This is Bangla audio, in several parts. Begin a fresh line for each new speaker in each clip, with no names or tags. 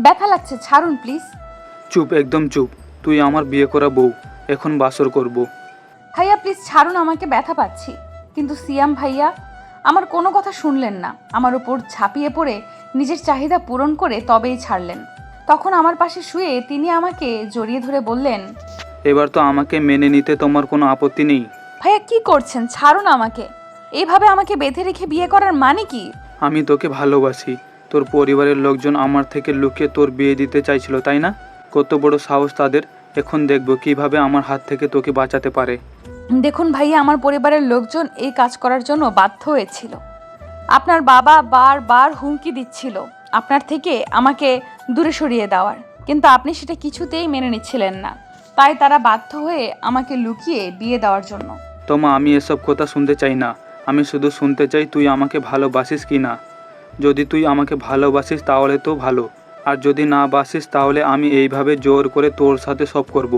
ব্যথা লাগছে, ছাড়ুন প্লিজ।
চুপ, একদম চুপ। তুই আমার বিয়ে করা বউ, এখন বাসর করব।
ভাইয়া প্লিজ ছাড়ুন, আমাকে ব্যথা পাচ্ছি। কিন্তু সিয়াম ভাইয়া আমার কোনো কথা শুনলেন না, আমার উপর ঝাঁপিয়ে পড়ে নিজের চাহিদা পূরণ করে তবেই ছাড়লেন। তখন আমার পাশে শুয়ে তিনি আমাকে জড়িয়ে ধরে বললেন,
এবার তো আমাকে মেনে নিতে তোমার কোনো আপত্তি নেই?
ভাইয়া কি করছেন, ছাড়ুন আমাকে। এইভাবে আমাকে বেঁধে রেখে বিয়ে করার মানে কি?
আমি তোকে ভালোবাসি। তোর পরিবারের লোকজন আমার থেকে লুকিয়ে তোর বিয়ে দিতে চাইছিল, তাই না? কত বড় সাহস তাদের। এখন দেখব কিভাবে আমার হাত থেকে তোকে বাঁচাতে পারে।
দেখুন ভাইয়া, আমার পরিবারের লোকজন এই কাজ করার জন্য বাধ্য হয়েছিল। আপনার বাবা বারবার হুমকি দিচ্ছিল আপনার থেকে আমাকে দূরে সরিয়ে দেওয়ার, কিন্তু আপনি সেটা কিছুতেই মেনে নিচ্ছিলেন না। তাই তারা বাধ্য হয়ে আমাকে লুকিয়ে বিয়ে দেওয়ার জন্য।
তোমা, আমি এসব কথা শুনতে চাই না। আমি শুধু শুনতে চাই তুই আমাকে ভালোবাসিস কি না। যদি তুই আমাকে ভালোবাসিস তাহলে তো ভালো, আর যদি না বাসিস তাহলে আমি এইভাবে জোর করে তোর সাথে সব করব।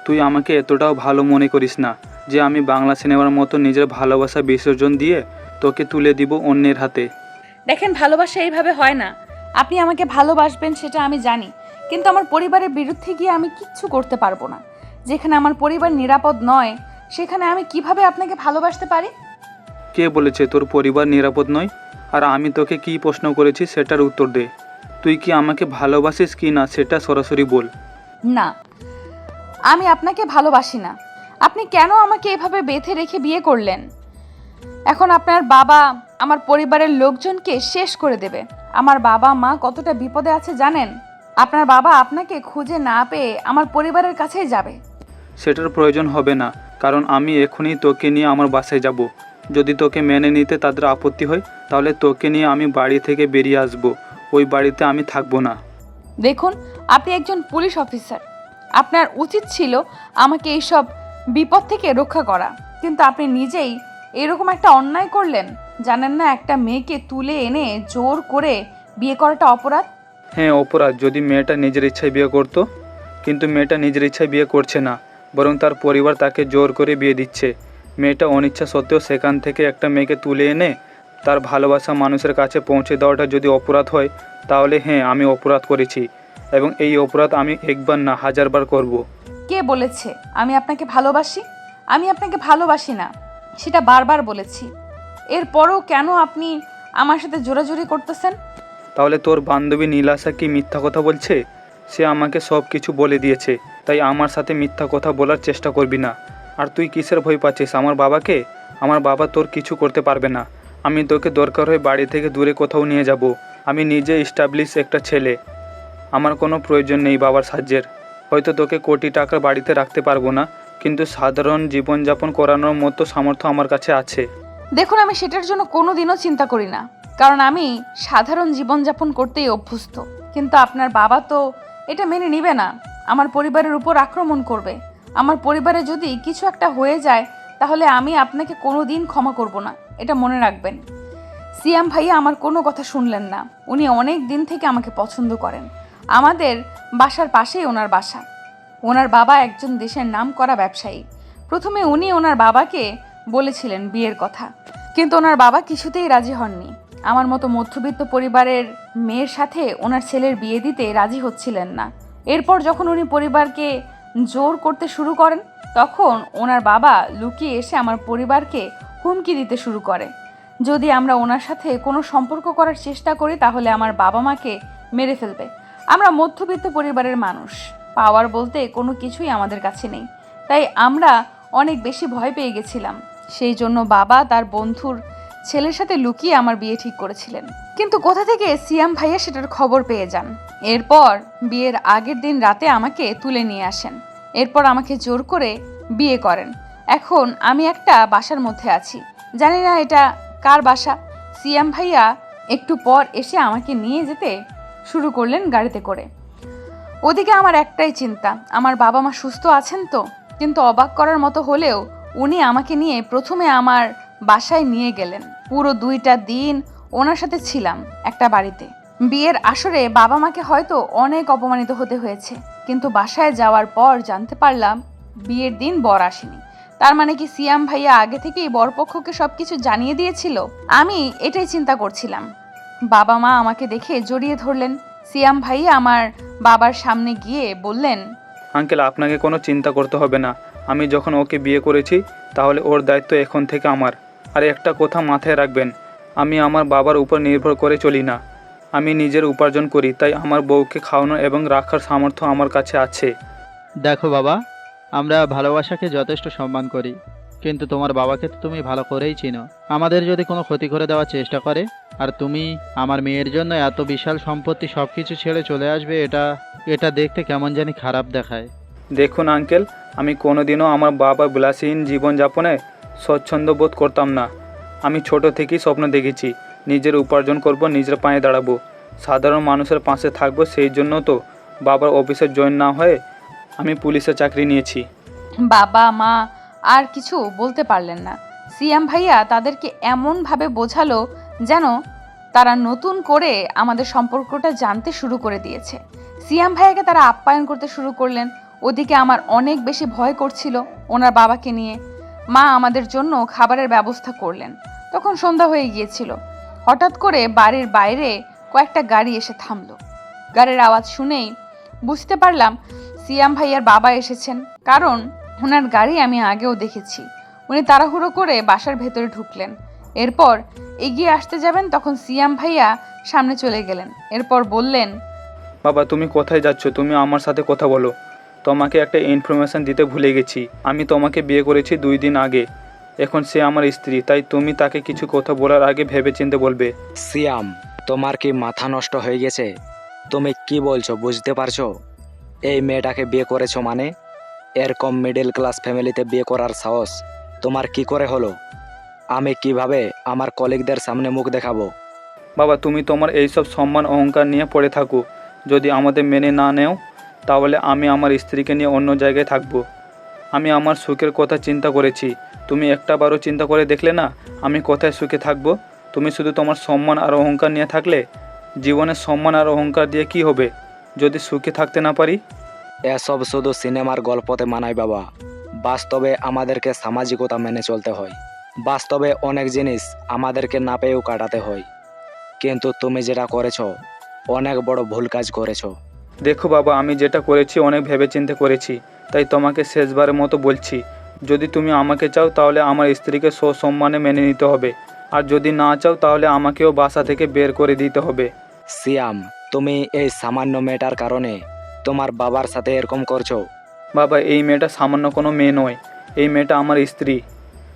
তুই আমাকে এতটাও ভালো মনে করিস না যে আমি বাংলা সিনেমার মতো নিজের ভালোবাসা বিসর্জন দিয়ে তোকে তুলে দিব অন্যের হাতে।
দেখেন, ভালোবাসা এইভাবে হয় না। আপনি আমাকে ভালোবাসবেন সেটা আমি জানি, কিন্তু আমার পরিবারের বিরুদ্ধে গিয়ে আমি কিচ্ছু করতে পারবো না। যেখানে আমার পরিবার নিরাপদ নয় সেখানে আমি কিভাবে আপনাকে ভালোবাসতে পারি?
কে বলেছে তোর পরিবার নিরাপদ নয়? আর আমি তোকে কী প্রশ্ন করেছি সেটার উত্তর দে। তুই কি আমাকে ভালোবাসিস কি না সেটা সরাসরি বল।
না, আমি আপনাকে ভালোবাসি না। আপনি কেন আমাকে এভাবে বেঁধে রেখে বিয়ে করলেন? এখন আপনার বাবা আমার পরিবারের লোকজনকে শেষ করে দেবে। আমার বাবা মা কতটা বিপদে আছে জানেন? আপনার বাবা আপনাকে খুঁজে না পেয়ে আমার পরিবারের কাছেই যাবে।
সেটার প্রয়োজন হবে না, কারণ আমি এখনই তোকে নিয়ে আমার বাসায় যাব। যদি তোকে মেনে নিতে তাদের আপত্তি হয় তাহলে তোকে নিয়ে আমি বাড়ি থেকে বেরিয়ে আসব। ওই বাড়িতে আমি থাকবো না।
দেখুন, আপনি একজন পুলিশ অফিসার, আপনার উচিত ছিল আমাকে এইসব বিপদ থেকে রক্ষা করা, কিন্তু আপনি নিজেই এরকম একটা অন্যায় করলেন। জানেন না একটা মেয়েকে তুলে এনে জোর করে বিয়ে করাটা অপরাধ?
হ্যাঁ অপরাধ, যদি মেয়েটা নিজের ইচ্ছায় বিয়ে করতো। কিন্তু মেয়েটা নিজের ইচ্ছায় বিয়ে করছে না, বরং তার পরিবার তাকে জোর করে বিয়ে দিচ্ছে। মেয়েটা অনিচ্ছা সত্ত্বেও সেখান থেকে একটা মেয়েকে তুলে এনে তার ভালোবাসা মানুষের কাছে পৌঁছে দেওয়াটা যদি অপরাধ হয়, তাহলে হ্যাঁ আমি অপরাধ করেছি, এবং এই অপরাধ আমি একবার না হাজারবার করব।
কে বলেছে আমি আপনাকে ভালোবাসি? আমি আপনাকে ভালোবাসি না, সেটা বারবার বলেছি। এরপরও কেন আপনি আমার সাথে জোরাজুরি করতেছেন?
তাহলে তোর বান্ধবী নীলাশা কি মিথ্যা কথা বলছে? সে আমাকে সব কিছু বলে দিয়েছে, তাই আমার সাথে মিথ্যা কথা বলার চেষ্টা করবি না। আর তুই কিসের ভয় পাচ্ছিস আমার বাবাকে? আমার বাবা তোর কিছু করতে পারবে না। আমি তোকে দরকার হয়ে বাড়ি থেকে দূরে কোথাও নিয়ে যাব। আমি নিজে এস্টাবলিশ একটা ছেলে, আমার কোনো প্রয়োজন নেই বাবার সাহায্যের। হয়তো তোকে কোটি টাকার বাড়িতে রাখতে পারবো না, কিন্তু সাধারণ জীবনযাপন করানোর মতো সামর্থ্য আমার কাছে আছে।
দেখুন, আমি সেটার জন্য কোনোদিনও চিন্তা করি না, কারণ আমি সাধারণ জীবনযাপন করতেই অভ্যস্ত। কিন্তু আপনার বাবা তো এটা মেনে নিবে না, আমার পরিবারের উপর আক্রমণ করবে। আমার পরিবারে যদি কিছু একটা হয়ে যায় তাহলে আমি আপনাকে কোনোদিন ক্ষমা করব না, এটা মনে রাখবেন। সিয়াম ভাইয়া আমার কোনো কথা শুনলেন না। উনি অনেক দিন থেকে আমাকে পছন্দ করেন। আমাদের বাসার পাশেই ওনার বাসা। ওনার বাবা একজন দেশের নামকরা ব্যবসায়ী। প্রথমে উনি ওনার বাবাকে বলেছিলেন বিয়ের কথা, কিন্তু ওনার বাবা কিছুতেই রাজি হননি। আমার মতো মধ্যবিত্ত পরিবারের মেয়ের সাথে ওনার ছেলের বিয়ে দিতে রাজি হচ্ছিলেন না। এরপর যখন উনি পরিবারকে জোর করতে শুরু করেন, তখন ওনার বাবা লুকিয়ে এসে আমার পরিবারকে হুমকি দিতে শুরু করে। যদি আমরা ওনার সাথে কোনো সম্পর্ক করার চেষ্টা করি তাহলে আমার বাবা মাকে মেরে ফেলবে। আমরা মধ্যবিত্ত পরিবারের মানুষ, পাওয়ার বলতে কোনো কিছুই আমাদের কাছে নেই। তাই আমরা অনেক বেশি ভয় পেয়ে গেছিলাম। সেই জন্য বাবা তার বন্ধুর ছেলের সাথে লুকিয়ে আমার বিয়ে ঠিক করেছিলেন। কিন্তু কোথা থেকে সিয়াম ভাইয়া সেটার খবর পেয়ে যান। এরপর বিয়ের আগের দিন রাতে আমাকে তুলে নিয়ে আসেন। এরপর আমাকে জোর করে বিয়ে করেন। এখন আমি একটা বাসার মধ্যে আছি, জানি না এটা কার বাসা। সিয়াম ভাইয়া একটু পর এসে আমাকে নিয়ে যেতে শুরু করলেন গাড়িতে করে। ওদিকে আমার একটাই চিন্তা, আমার বাবা মা সুস্থ আছেন তো। কিন্তু অবাক করার মতো হলেও উনি আমাকে নিয়ে প্রথমে আমার বাসায় নিয়ে গেলেন। পুরো 2টা দিন ওনার সাথে ছিলাম একটা বাড়িতে। বিয়ের আসরে বাবা মাকে হয়তো অনেক অপমানিত হতে হয়েছে, কিন্তু বাসায় যাওয়ার পর জানতে পারলাম বিয়ের দিন বর আসেনি। তার মানে কি সিয়াম ভাইয়া আগে থেকেই বরপক্ষকে সবকিছু জানিয়ে দিয়েছিল? আমি এটাই চিন্তা করছিলাম। বাবা মা আমাকে দেখে জড়িয়ে ধরলেন, সিয়াম ভাইয়া আমার বাবার সামনে গিয়ে বললেন,
আঙ্কেল, আপনাকে কোনো চিন্তা করতে হবে না। আমি যখন ওকে বিয়ে করেছি তাহলে ওর দায়িত্ব এখন থেকে আমার। আর একটা কথা মাথায় রাখবেন, আমি আমার বাবার উপর নির্ভর করে চলি না। আমি নিজের উপার্জন করি, তাই আমার বউকে খাওয়ানো এবং রাখার সামর্থ্য আমার কাছে আছে।
দেখো বাবা, আমরা ভালোবাসাকে যথেষ্ট সম্মান করি, কিন্তু তোমার বাবাকে তো তুমি ভালো করেই চিনো। আমাদের যদি কোনো ক্ষতি করে দেওয়ার চেষ্টা করে, আর তুমি আমার মেয়ের জন্য এত বিশাল সম্পত্তি সব কিছু ছেড়ে চলে আসবে, এটা দেখতে কেমন জানি খারাপ দেখায়।
দেখুন আঙ্কেল, আমি কোনোদিনও আমার বাবার বিলাসীহীন জীবনযাপনে স্বচ্ছন্দ বোধ করতাম না। আমি ছোট থেকেই স্বপ্ন দেখেছি নিজের উপার্জন করব, নিজের পায়ে দাঁড়াবো, সাধারণ মানুষের পাশে থাকবো। সেই জন্য তো বাবার অফিসে জয়েন না হয়ে আমি পুলিশে চাকরি নিয়েছি।
বাবা মা আর কিছু বলতে পারলেন না। সিয়াম ভাইয়া তাদেরকে এমনভাবে বোঝালো যেন তারা নতুন করে আমাদের সম্পর্কটা জানতে শুরু করে দিয়েছে। সিয়াম ভাইয়াকে তারা আপ্যায়ন করতে শুরু করলেন। ওদিকে আমার অনেক বেশি ভয় করছিল ওনার বাবাকে নিয়ে। মা আমাদের জন্য খাবারের ব্যবস্থা করলেন। তখন সন্ধ্যা হয়ে গিয়েছিল। হঠাৎ করে বাড়ির বাইরে কয়েকটা গাড়ি এসে থামলো। গাড়ির আওয়াজ শুনেই বুঝতে পারলাম সিয়াম ভাইয়ার বাবা এসেছেন, কারণ ওনার গাড়ি আমি আগেও দেখেছি। উনি তাড়াহুড়ো করে বাসার ভেতরে ঢুকলেন। এরপর এগিয়ে আসতে যাবেন, তখন সিয়াম ভাইয়া সামনে চলে গেলেন। এরপর বললেন,
বাবা, তুমি কোথায় যাচ্ছ? তুমি আমার সাথে কথা বলো। তোমাকে একটা ইনফরমেশন দিতে ভুলে গেছি। আমি তোমাকে বিয়ে করেছি 2 দিন আগে। এখন সে আমার স্ত্রী, তাই তুমি তাকে কিছু কথা বলার আগে ভেবেচিন্তে বলবে।
সিয়াম, তোমার কি মাথা নষ্ট হয়ে গেছে? তুমি কি বলছো বুঝতে পারছো? এই মেয়েটাকে বিয়ে করেছো মানে? এরকম মিডল ক্লাস ফ্যামিলিতে বিয়ে করার সাহস তোমার কি করে হলো? আমি কিভাবে আমার কলিগদের সামনে মুখ দেখাবো?
বাবা, তুমি তোমার এইসব সম্মান অহংকার নিয়ে পড়ে থাকো। যদি আমাদের মেনে না নেও তাহলে আমি আমার স্ত্রীকে নিয়ে অন্য জায়গায় থাকবো। আমি আমার সুখের কথা চিন্তা করেছি। তুমি একটাবারও চিন্তা করে দেখলে না আমি কোথায় সুখে থাকবো? তুমি শুধু তোমার সম্মান আর অহংকার নিয়ে থাকলে। জীবনের সম্মান আর অহংকার দিয়ে কি হবে যদি সুখে থাকতে না পারি?
এসব শুধু সিনেমার গল্পতে মানায় বাবা। বাস্তবে আমাদেরকে সামাজিকতা মেনে চলতে হয়। বাস্তবে অনেক জিনিস আমাদেরকে না পেয়েও কাটাতে হয়। কিন্তু তুমি যেটা করেছো অনেক বড় ভুল কাজ করেছো।
দেখো বাবা, আমি যেটা করেছি অনেক ভেবেচিন্তে করেছি, তাই তোমাকে শেষবারের মতো বলছি, যদি তুমি আমাকে চাও তাহলে আমার স্ত্রীকে সসম্মানে মেনে নিতে হবে। আর যদি না চাও তাহলে আমাকেও বাসা থেকে বের করে দিতে হবে।
সিয়াম, তুমি এই সামান্য মেয়েটার কারণে তোমার বাবার সাথে এরকম করছো?
বাবা, এই মেয়েটা সামান্য কোনো মেয়ে নয়। এই মেয়েটা আমার স্ত্রী।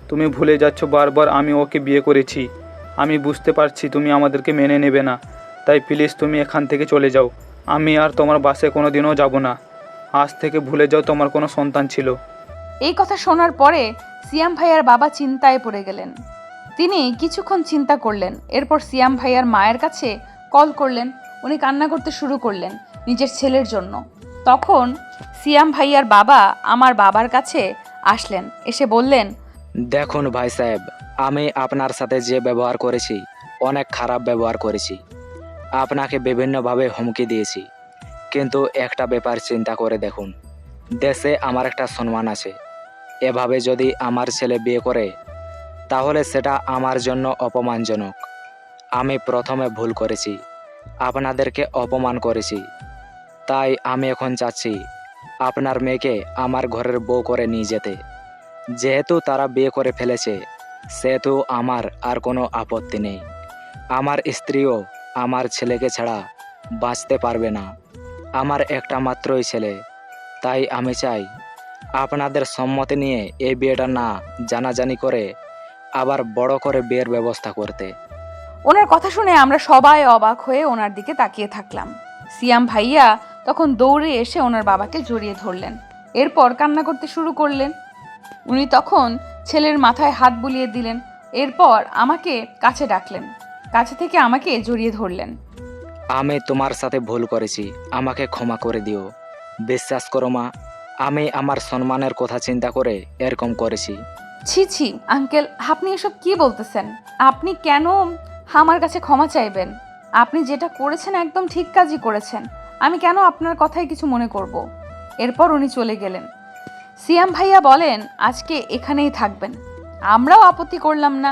তুমি ভুলে যাচ্ছ বারবার আমি ওকে বিয়ে করেছি। আমি বুঝতে পারছি তুমি আমাদেরকে মেনে নেবে না, তাই প্লিজ তুমি এখান থেকে চলে যাও। আমি আর তোমার বাসে কোনো দিনও যাব না। আজ থেকে ভুলে যাও তোমার কোনো সন্তান ছিল।
এই কথা শোনার পরে সিয়াম ভাইয়ার বাবা চিন্তায় পড়ে গেলেন। তিনি কিছুক্ষণ চিন্তা করলেন। এরপর সিয়াম ভাইয়ার মায়ের কাছে কল করলেন। উনি কান্না করতে শুরু করলেন নিজের ছেলের জন্য। তখন সিয়াম ভাইয়ার বাবা আমার বাবার কাছে আসলেন। এসে বললেন,
দেখুন ভাই সাহেব, আমি আপনার সাথে যে ব্যবহার করেছি অনেক খারাপ ব্যবহার করেছি। আপনাকে বিভিন্নভাবে হুমকি দিয়েছি, কিন্তু একটা ব্যাপার চিন্তা করে দেখুন, দেশে আমার একটা সম্মান আছে। এভাবে যদি আমার ছেলে বিয়ে করে তাহলে সেটা আমার জন্য অপমানজনক। আমি প্রথমে ভুল করেছি, আপনাদেরকে অপমান করেছি। তাই আমি এখন চাচ্ছি আপনার মেয়েকে আমার ঘরের বউ করে নিয়ে যেতে। যেহেতু তারা বিয়ে করে ফেলেছে সেহেতু আমার আর কোনো আপত্তি নেই। আমার স্ত্রীও আমার ছেলেকে ছাড়া বাঁচতে পারবে না। আমার একটা মাত্রই ছেলে, তাই আমি চাই আপনাদের সম্মতি নিয়ে এই বিয়েটা না জানাজানি করে আবার বড় করে বিয়ের ব্যবস্থা করতে।
ওনার কথা শুনে আমরা সবাই অবাক হয়ে ওনার দিকে তাকিয়ে থাকলাম। সিয়াম ভাইয়া তখন দৌড়ে এসে ওনার বাবাকে জড়িয়ে ধরলেন। এরপর কান্না করতে শুরু করলেন। উনি তখন ছেলের মাথায় হাত বুলিয়ে দিলেন। এরপর আমাকে কাছে ডাকলেন, কাছে থেকে আমাকে জড়িয়ে ধরলেন।
আমি তোমার সাথে ভুল করেছি, আমাকে ক্ষমা করে দিও। বিশ্বাস করো মা, আমি আমার সম্মানের কথা চিন্তা করে এরকম করেছি।
ছি ছি আঙ্কেল, আপনি এসব কি বলতেছেন? আপনি কেন আমার কাছে ক্ষমা চাইবেন? আপনি যেটা করেছেন একদম ঠিক কাজই করেছেন। আমি কেন আপনার কথায় কিছু মনে করব? এরপর উনি চলে গেলেন। সিয়াম ভাইয়া বলেন আজকে এখানেই থাকবেন। আমরাও আপত্তি করলাম না।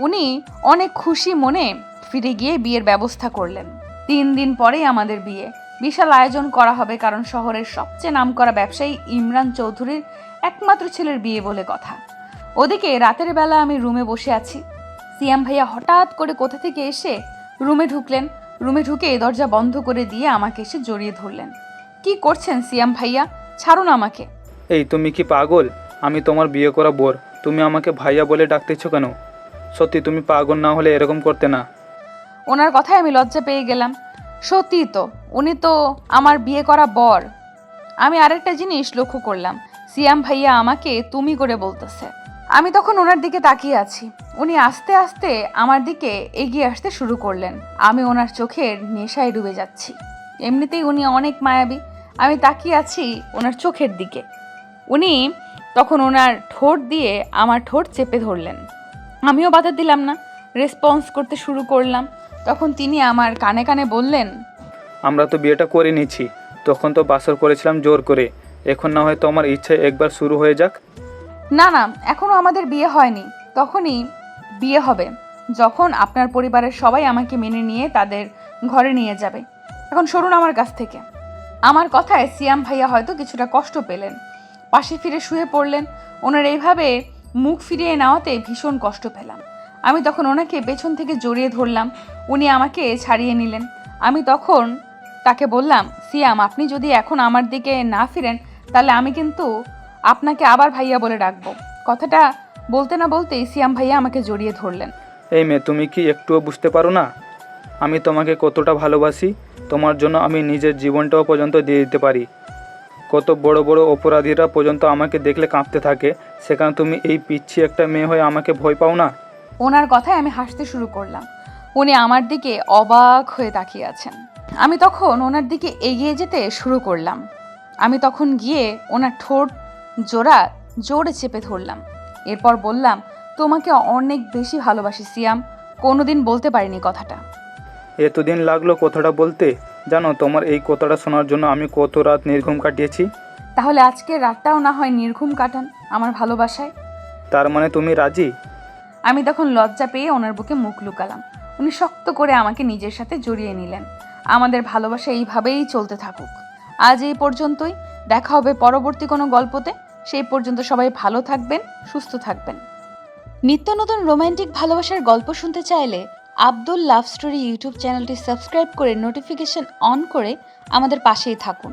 উনি অনেক খুশি মনে ফিরে গিয়ে বিয়ের ব্যবস্থা করলেন। 3 দিন পরেই আমাদের বিয়ে। বিশাল আয়োজন করা হবে, কারণ শহরের সবচেয়ে নামকরা ব্যবসায়ী ইমরান চৌধুরীর একমাত্র ছেলের বিয়ে বলে কথা। ওদিকে রাতের বেলা আমি রুমে বসে আছি। সিয়াম ভাইয়া হঠাৎ করে কোথা থেকে এসে রুমে ঢুকলেন। রুমে ঢুকে দরজা বন্ধ করে দিয়ে আমাকে এসে জড়িয়ে ধরলেন। কি করছেন সিয়াম ভাইয়া? ছাড়ুন আমাকে।
এই তুমি কি পাগল? আমি তোমার বিয়ে করা বোর, তুমি আমাকে ভাইয়া বলে ডাকতেছো কেন? সত্যি তুমি পাগল না হলে এরকম করতে না।
ওনার কথায় আমি লজ্জা পেয়ে গেলাম। সত্যি তো, উনি তো আমার বিয়ে করা বর। আমি আরেকটা জিনিস লক্ষ্য করলাম, সিয়াম ভাইয়া আমাকে তুমি করে বলতেছে। আমি তখন ওনার দিকে তাকিয়ে আছি। উনি আস্তে আস্তে আমার দিকে এগিয়ে আসতে শুরু করলেন। আমি ওনার চোখের নেশায় ডুবে যাচ্ছি। এমনিতেই উনি অনেক মায়াবী। আমি তাকিয়ে আছি ওনার চোখের দিকে। উনি তখন ওনার ঠোঁট দিয়ে আমার ঠোঁট চেপে ধরলেন। আমিও বাধা দিলাম না, রেসপন্স করতে শুরু করলাম। তখন তিনি আমার কানে কানে বললেন,
আমরা তো বিয়েটা করে নিয়েছি, তখন তো বাসর করেছিলাম জোর করে। এখন না হয় তোমার ইচ্ছে একবার শুরু হয়ে যাক।
না না, এখনো আমাদের বিয়ে হয়নি। তখনই বিয়ে হবে যখন আপনার পরিবারের সবাই আমাকে মেনে নিয়ে তাদের ঘরে নিয়ে যাবে। এখন সরুন আমার কাছ থেকে। আমার কথায় সিয়াম ভাইয়া হয়তো কিছুটা কষ্ট পেলেন, পাশে ফিরে শুয়ে পড়লেন। ওনার এইভাবে মুখ ফিরিয়ে নেওয়াতে ভীষণ কষ্ট পেলাম। আমি তখন ওনাকে পেছন থেকে জড়িয়ে ধরলাম। উনি আমাকে ছাড়িয়ে নিলেন। আমি তখন তাকে বললাম, সিয়াম, আপনি যদি এখন আমার দিকে না ফিরেন তাহলে আমি কিন্তু আপনাকে আবার ভাইয়া বলে ডাকবো। কথাটা বলতে না বলতেই সিয়াম ভাইয়া আমাকে জড়িয়ে ধরলেন।
এই মেয়ে, তুমি কি একটুও বুঝতে পারো না আমি তোমাকে কতটা ভালোবাসি? তোমার জন্য আমি নিজের জীবনটাও পর্যন্ত দিয়ে দিতে পারি। কত বড় বড় অপরাধীরা পর্যন্ত আমাকে দেখলে কাঁপতে থাকে, সেখানে তুমি এই পিচ্ছি একটা মেয়ে হয়ে আমাকে ভয় পাও না?
ওনার কথায় আমি হাসতে শুরু করলাম। উনি আমার দিকে অবাক হয়ে তাকিয়ে আছেন। আমি তখন ওনার দিকে এগিয়ে যেতে শুরু করলাম। আমি তখন গিয়ে ওনার ঠোঁট জোড়া জোরে চেপে ধরলাম। এরপর বললাম, তোমাকে অনেক বেশি ভালোবাসি সিয়াম। কোনোদিন বলতে পারিনি কথাটা।
এতদিন লাগলো কথাটা বলতে? জানো, তোমার এই কথাটা শোনার জন্য আমি কত রাত নির্ঘুম কাটিয়েছি।
তাহলে আজকের রাতটাও না হয় নির্ঘুম কাটান আমার ভালোবাসায়।
তার মানে তুমি রাজি?
আমি তখন লজ্জা পেয়ে ওনার বুকে মুখ লুকালাম। উনি শক্ত করে আমাকে নিজের সাথে জড়িয়ে নিলেন। আমাদের ভালোবাসা এইভাবেই চলতে থাকুক। আজ এই পর্যন্তই। দেখা হবে পরবর্তী কোনো গল্পতে। সেই পর্যন্ত সবাই ভালো থাকবেন, সুস্থ থাকবেন। নিত্য নতুন রোমান্টিক ভালোবাসার গল্প শুনতে চাইলে আব্দুল লাভ স্টোরি ইউটিউব চ্যানেলটি সাবস্ক্রাইব করে নোটিফিকেশন অন করে আমাদের পাশেই থাকুন।